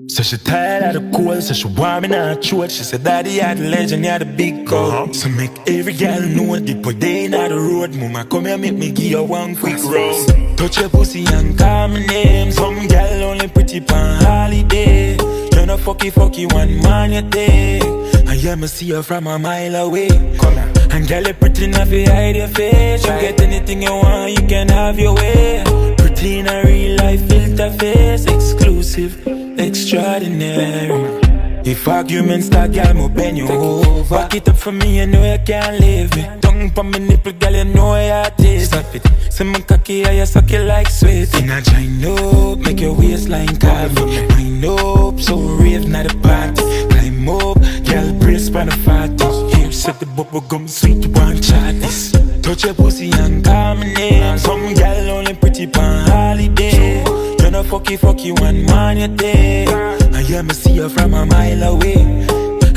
So she tired of the cold, so she want me not throat. She said, Daddy, you're the legend, you're the big coat. So make every girl know the boy they in the road. Mama, come here, make me give you one quick round. Touch your pussy and call my name. Some girl only pretty pan holiday. Tryna fucky one man you take. And yeah, me see her from a mile away. Come here. And girl, you pretty enough, you hide your face. You get anything you want, you can have your way. Pretty in a real life, filter face. Exclusive, extraordinary. If arguments start, girl, mo bend you over. Back it up for me, you know you can't leave me. Tongue pa me nipple, girl, you know your taste. Stop it, say my cocky, how you suck it like sweet. In a join up, make your waistline calm. Wind up, so rave, not a party. Climb up, girl, brace by the fatties. Here, set the bubble gum sweet, you want try this. Touch your pussy and call my name. Some girl only pretty pan holiday. Tryna fucky one man you take. And yeah, me see you from a mile away.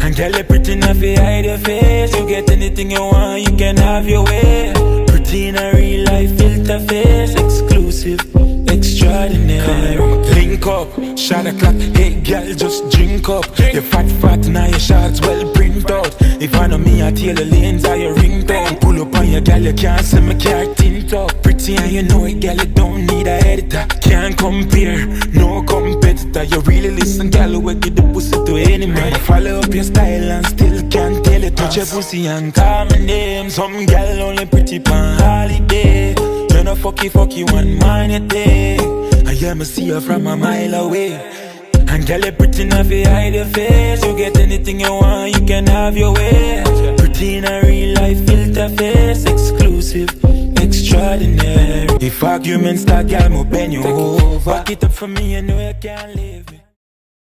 And girl, you pretty enough, you hide your face. You get anything you want, you can have your way. Pretty in a real life, filter face. Exclusive, extraordinary. Link up, shot o'clock, hey girl, just drink up. You fat, now your shots well print out. If I know me, I tell the lanes how you ring down. Pull up on your girl, you can't see my car tint up. Pretty and you know it, girl, you don't need a editor. Can't compare, no competitor. You really listen, girl, we give the pussy to any man. Follow up your style and still can't tell it. Touch your pussy and call my name. Some girl only pretty pan holiday. Tryna fucky one man you take. And yeah, me see her from a mile away. And girl, you pretty enough, you hide your face. You get anything you want, you can have your way. Pretty in a real life, filter face. Exclusive, extraordinary. If arguments start, girl, mo bend you over. Back it up for me, you know you can't leave me.